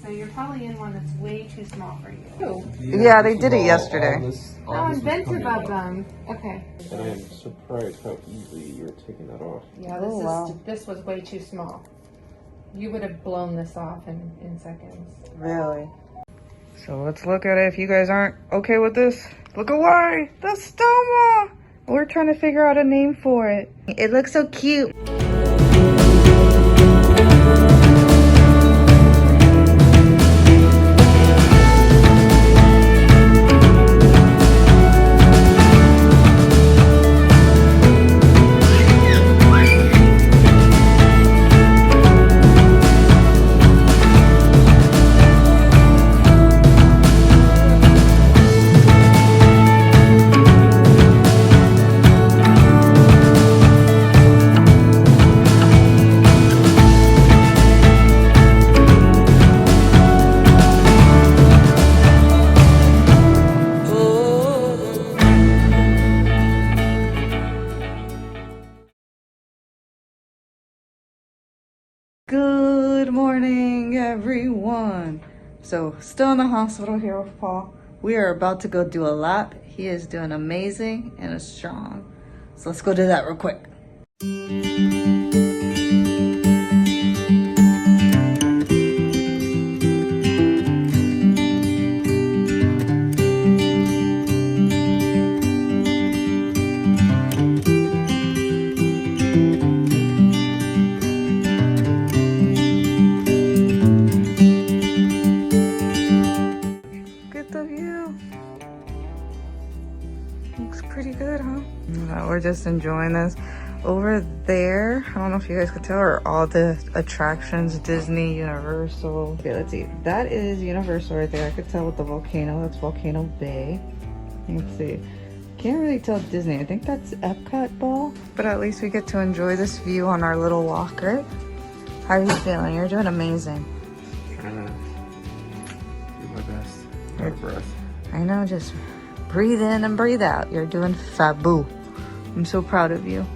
So you're probably in one that's way too small for you. Yeah, they did it yesterday. How inventive of them. Okay. And I am surprised how easily you're taking that off. Yeah, this was way too small. You would have blown this off in seconds. Really? So let's look at it. If you guys aren't okay with this, look away. The stoma. We're trying to figure out a name for it. It looks so cute. Good morning, everyone. So, still in the hospital here with Paul. We are about to go do a lap. He is doing amazing and is strong. So let's go do that real quick. Pretty good, huh? We're just enjoying this. Over there, I don't know if you guys could tell, are all the attractions, Disney, Universal. Okay, let's see. That is Universal right there. I could tell with the volcano. That's Volcano Bay. Let's see. Can't really tell Disney. I think that's Epcot Ball. But at least we get to enjoy this view on our little walker. How are you feeling? You're doing amazing. Trying to do my best. Out of breath. I know, just breathe in and breathe out. You're doing faboo. I'm so proud of you.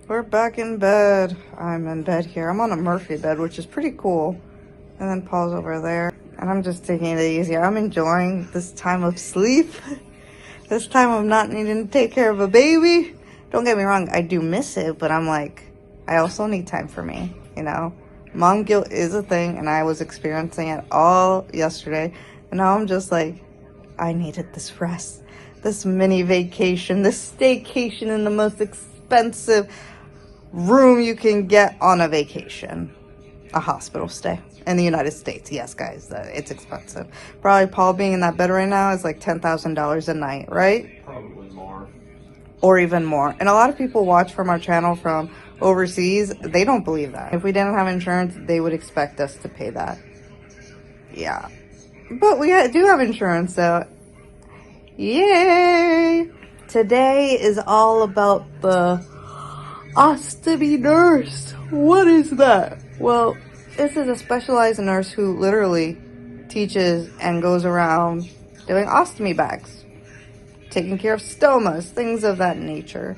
We're back in bed. I'm in bed here. I'm on a Murphy bed, which is pretty cool. And then Paul's over there. And I'm just taking it easy. I'm enjoying this time of sleep. This time of not needing to take care of a baby. Don't get me wrong, I do miss it, but I'm like, I also need time for me, you know? Mom guilt is a thing, and I was experiencing it all yesterday. And now I'm just like, I needed this rest. This mini vacation, this staycation in the most expensive room you can get on a vacation. A hospital stay in the United States. Yes, guys, it's expensive. Probably Paul being in that bed right now is like $10,000 a night, right? Probably more. Or even more. And a lot of people watch from our channel from overseas. They don't believe that. If we didn't have insurance, they would expect us to pay that. Yeah. But we do have insurance, so yay! Today is all about the ostomy nurse. What is that? Well, this is a specialized nurse who literally teaches and goes around doing ostomy bags, taking care of stomas, things of that nature.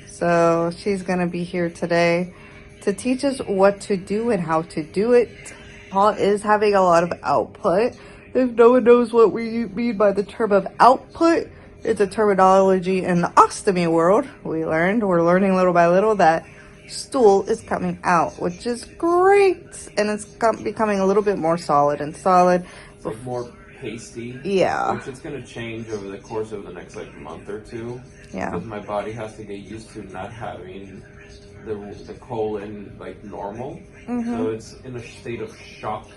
So she's gonna be here today to teach us what to do and how to do it. Paul is having a lot of output. If no one knows what we mean by the term of output, it's a terminology in the ostomy world. We're learning little by little that stool is coming out, which is great. And it's becoming a little bit more solid. It's like more pasty. Yeah. Which it's going to change over the course of the next like month or two. Yeah. Because my body has to get used to not having the colon like normal. So it's in a state of shock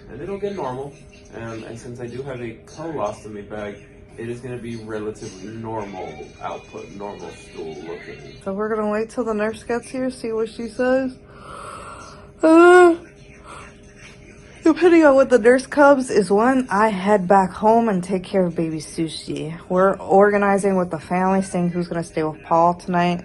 and it'll get normal. And since I do have a colostomy bag, it is going to be relatively normal output, normal stool looking. So we're gonna wait till the nurse gets here, see what she says. Depending on what the nurse comes is when I head back home and take care of baby Sushi. We're organizing with the family, seeing who's gonna stay with Paul tonight.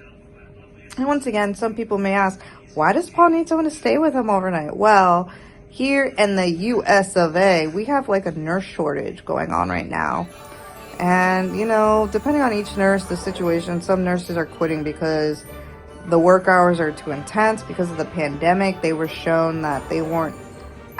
And once again, some people may ask, why does Paul need someone to stay with him overnight? Well, here in the US of A, we have like a nurse shortage going on right now. And, you know, depending on each nurse, the situation, some nurses are quitting because the work hours are too intense. Because of the pandemic, they were shown that they weren't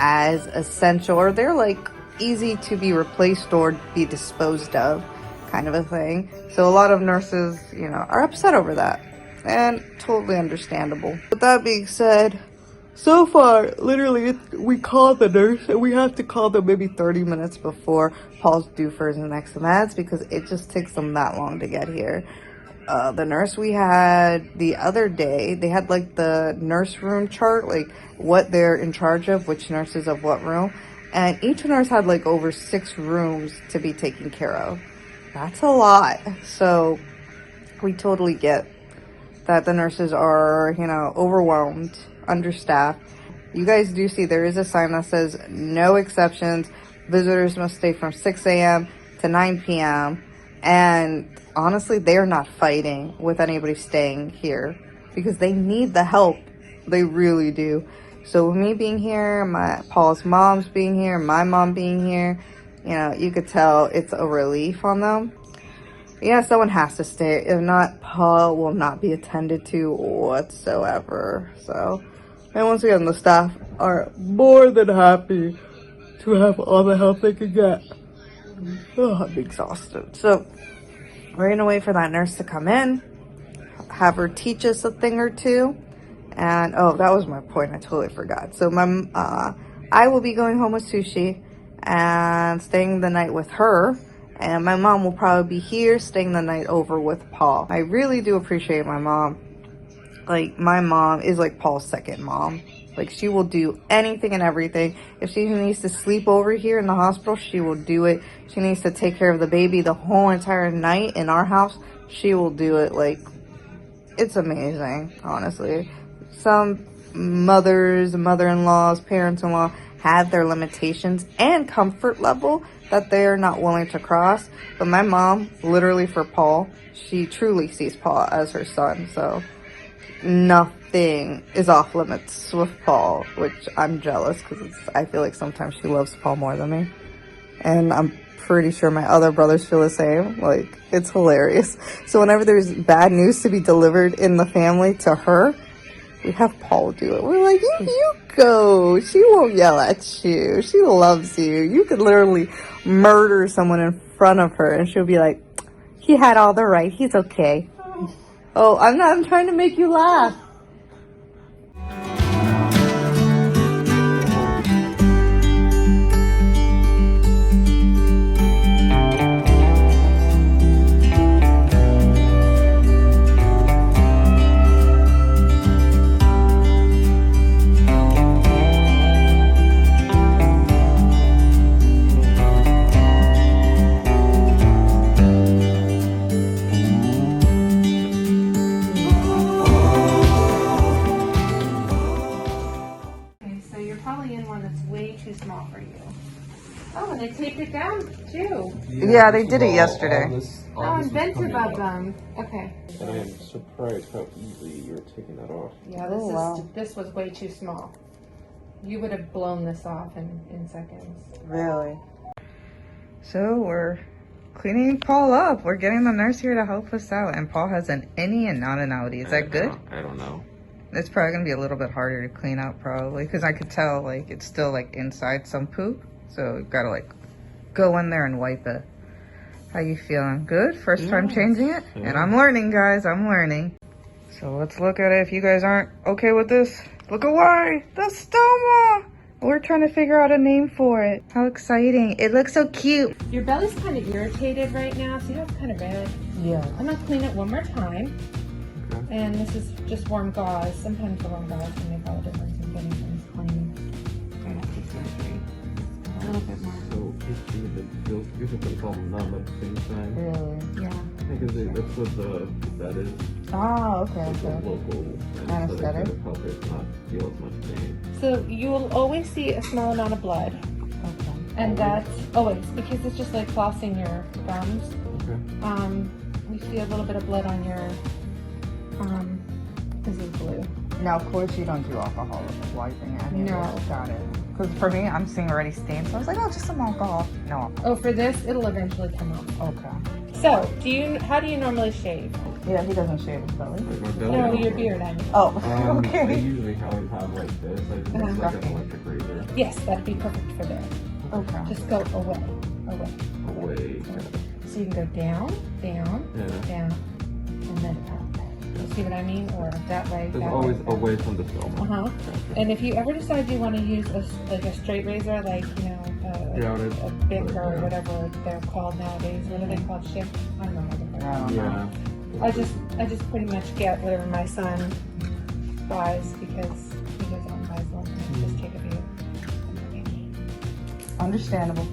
as essential, or they're like easy to be replaced or be disposed of, kind of a thing. So a lot of nurses, you know, are upset over that. And totally understandable. With that being said, so far, literally, we called the nurse, and we have to call them maybe 30 minutes before Paul's due for his next meds because it just takes them that long to get here. The nurse we had the other day, they had like the nurse room chart, like what they're in charge of, which nurses of what room. And each nurse had like over 6 rooms to be taken care of. That's a lot. So we totally get that the nurses are, you know, overwhelmed, understaffed. You guys do see there is a sign that says no exceptions. Visitors must stay from 6 a.m. to 9 p.m. And honestly, they're not fighting with anybody staying here because they need the help. They really do. So with me being here, Paul's mom's being here, my mom being here, you know, you could tell it's a relief on them. Yeah, someone has to stay. If not, Paul will not be attended to whatsoever. So, and once again, the staff are more than happy to have all the help they can get. Oh, I'm exhausted. So, we're gonna wait for that nurse to come in, have her teach us a thing or two. And, oh, that was my point. I totally forgot. So, I will be going home with Sushi and staying the night with her. And my mom will probably be here staying the night over with Paul. I really do appreciate my mom. Like, my mom is like Paul's second mom. Like, she will do anything and everything. If she needs to sleep over here in the hospital, she will do it. She needs to take care of the baby the whole entire night in our house, she will do it. Like, it's amazing, honestly. Some mothers, mother-in-laws, parents-in-law have their limitations and comfort level that they're not willing to cross. But my mom, literally for Paul, she truly sees Paul as her son. So nothing is off limits with Paul, which I'm jealous because I feel like sometimes she loves Paul more than me. And I'm pretty sure my other brothers feel the same. Like, it's hilarious. So whenever there's bad news to be delivered in the family to her, we have Paul do it. We're like, you go. She won't yell at you. She loves you. You could literally murder someone in front of her and she'll be like, he had all the right. He's okay. Oh, I'm trying to make you laugh. Small for you. Oh, and they taped it down too. Yeah, they did it yesterday. How inventive of them. Okay. And I am surprised how easily you're taking that off. Yeah, this was way too small. You would have blown this off in seconds. Really? So we're cleaning Paul up. We're getting the nurse here to help us out. And Paul has an innie and not an outie. Is that good? I don't know. It's probably gonna be a little bit harder to clean out probably because I could tell like it's still like inside some poop, so you gotta like go in there and wipe it. How you feeling? Good? First time changing it? Yeah. And I'm learning, guys. I'm learning. So let's look at it. If you guys aren't okay with this, look away. The stoma. We're trying to figure out a name for it. How exciting! It looks so cute. Your belly's kind of irritated right now. See how it's kind of red? Yeah. I'm gonna clean it one more time. And this is just warm gauze. Sometimes the warm gauze can make all the difference in getting things clean right after surgery. little bit more. So itchy that feels good, but it's all numb at the same time. Really? Yeah. I think that's what that is. Oh, okay, It's a okay. local Anesthetic. to help it not feel as much pain. So you will always see a small amount of blood. Okay. And that's always, because it's just like flossing your gums. Okay. We see a little bit of blood on your, this is blue. Now, of course, you don't do alcohol wiping it. No. Got it. Because for me, I'm seeing already stains, so I was like, oh, just some alcohol. No alcohol. Oh, for this, it'll eventually come off. Okay. So, how do you normally shave? Yeah, he doesn't shave his belly. Like my belly No, button. your beard, I mean. Oh, I okay. usually have like this. I just use like an electric razor. Yes, that'd be perfect for there. Okay. Just go away. Away. So you can go down, down, Yeah. down, and then up. You see what I mean? Or that way. It's that always way, that way. away from the stoma. Uh-huh. And if you ever decide you want to use a straight razor, like, you know, Gouted. a Bic or Yeah. whatever they're called nowadays, what are they called? Shift? I don't know what they're called. Yeah. I just pretty much get whatever my son buys because he goes out and buys one and I just take a few. Understandable.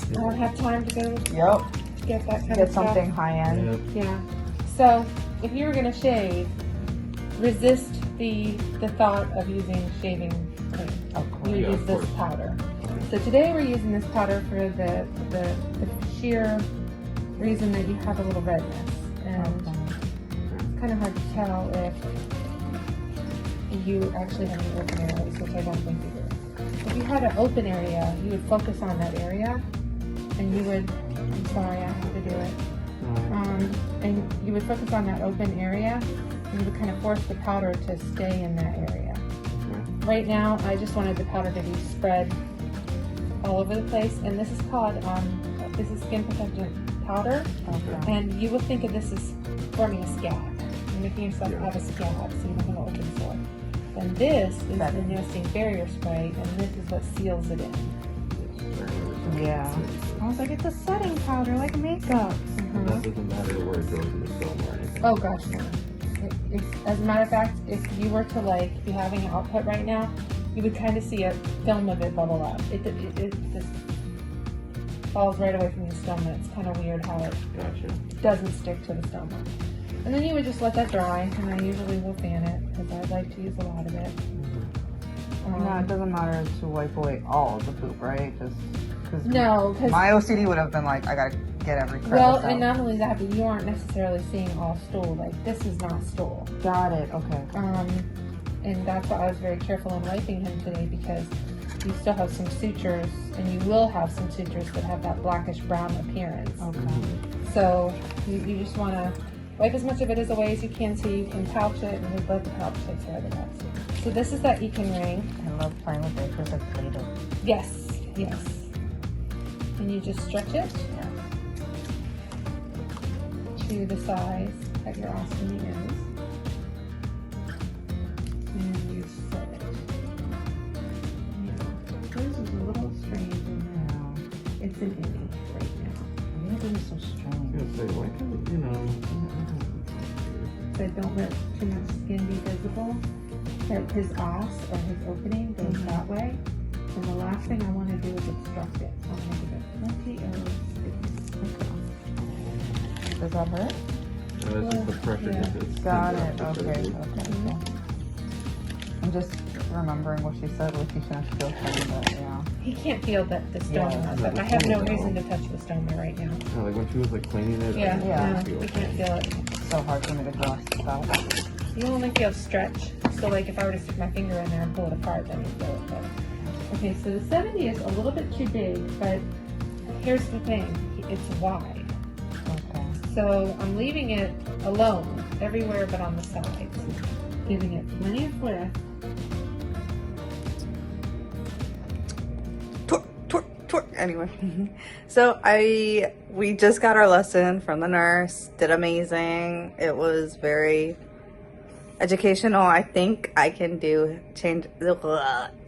I don't have time to go Yep. get that kind Get of stuff. something high end. Yeah. Yeah. So if you were gonna shave, resist the thought of using shaving cream. Of course. You would Yeah, use of this course. powder. Okay. So today we're using this powder for the sheer reason that you have a little redness. And it's kind of hard to tell if you actually have any open areas, which I don't think you do. If you had an open area, you would focus on that area and you would, I'm sorry, I have to do it. And you would focus on that open area and you would kind of force the powder to stay in that area. Okay. Right now, I just wanted the powder to be spread all over the place, and this is called, this is skin protectant powder, Okay. and you would think of this as forming a scab. You're making yourself have a scab, so you don't have an open sore. And this is the nesting barrier spray, and this is what seals it in. Yeah. I was like, it's a setting powder, like makeup. And that doesn't matter where it goes in the stoma or anything. Oh gosh, no. As a matter of fact, if you were to like be having an output right now, you would kind of see a film of it bubble up. It just falls right away from the stoma. It's kind of weird how it Gotcha. doesn't stick to the stoma. And then you would just let that dry, and I usually will fan it because I like to use a lot of it. No, it doesn't matter to wipe away all of the poop, right? Just because No, because my OCD would have been like, I gotta get every crevice well, out. and not only that, but you aren't necessarily seeing all stool. Like this is not stool. Got it. Okay. And that's why I was very careful in wiping him today because you still have some sutures, and you will have some sutures that have that blackish brown appearance. Okay. So you just want to wipe as much of it away as you can so you can pouch it and just let the pouch take care of the rest. So this is that Econ ring. I love playing with it because I played it. Yes, yes. And you just stretch it to the size that your ostomy is. And you set it. Now, hers is a little strange in that it's an innie right now. Maybe it's so I strange. was gonna say, why can't, you know, So don't let too much skin be visible. That his os or his opening goes that way. And the last thing I want to do is obstruct it. So I'm going to give it plenty of space. Does that hurt? it's just the pressure Yeah. gets it. Got sends it. out the Okay. surgery. Okay. I'm just remembering what she said. Like you shouldn't feel pain, but yeah. He can't feel the stoma, Yeah. but I have no reason to touch the stoma right now. Yeah, like when she was like cleaning it. Yeah, Yeah. no, we can't feel it. It's so hard for me to grasp that. You only feel stretch. So like if I were to stick my finger in there and pull it apart, then you feel it. But okay, so the 70 is a little bit too big, but here's the thing, it's wide. Okay. So I'm leaving it alone everywhere but on the sides, giving it plenty of width. Anyway, so we just got our lesson from the nurse. Did amazing. It was very educational. I think I can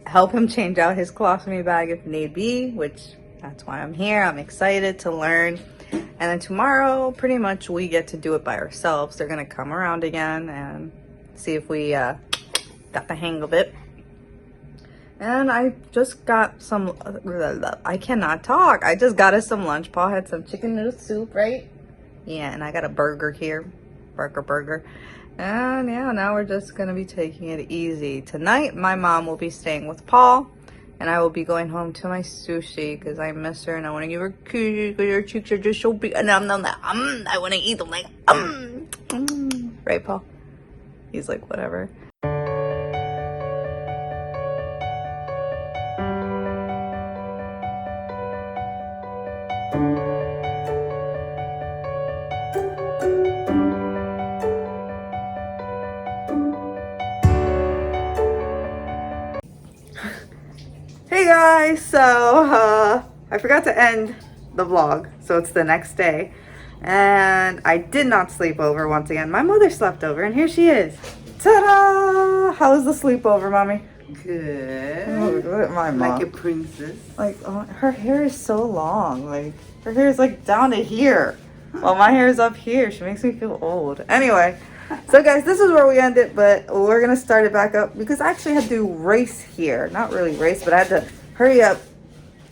help him change out his colostomy bag if need be, which that's why I'm here. I'm excited to learn. And then tomorrow, pretty much we get to do it by ourselves. They're gonna come around again and see if we got the hang of it. And I just got some, I cannot talk. I just got us some lunch. Paul had some chicken noodle soup, right? Yeah, and I got a burger here. Burger. And yeah, now we're just gonna be taking it easy. Tonight, my mom will be staying with Paul. And I will be going home to my sushi because I miss her and I want to give her kisses because her cheeks are just so big. And I'm like, I want to eat them like, Right, Paul? He's like, whatever. Hey guys, so I forgot to end the vlog, so it's the next day, and I did not sleep over once again. My mother slept over, and here she is. Ta-da! How was the sleepover, mommy? Good. Oh, look at my mom. Like a princess. Like, oh, her hair is so long. Like, her hair is like down to here, while my hair is up here. She makes me feel old. Anyway, so guys, this is where we end it, but we're gonna start it back up because I actually had to race here. Not really race, but I had to hurry up,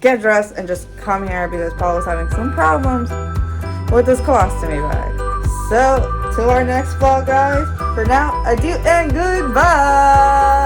get dressed, and just come here because Paul was having some problems with this colostomy bag. So, till our next vlog, guys. For now, adieu and goodbye.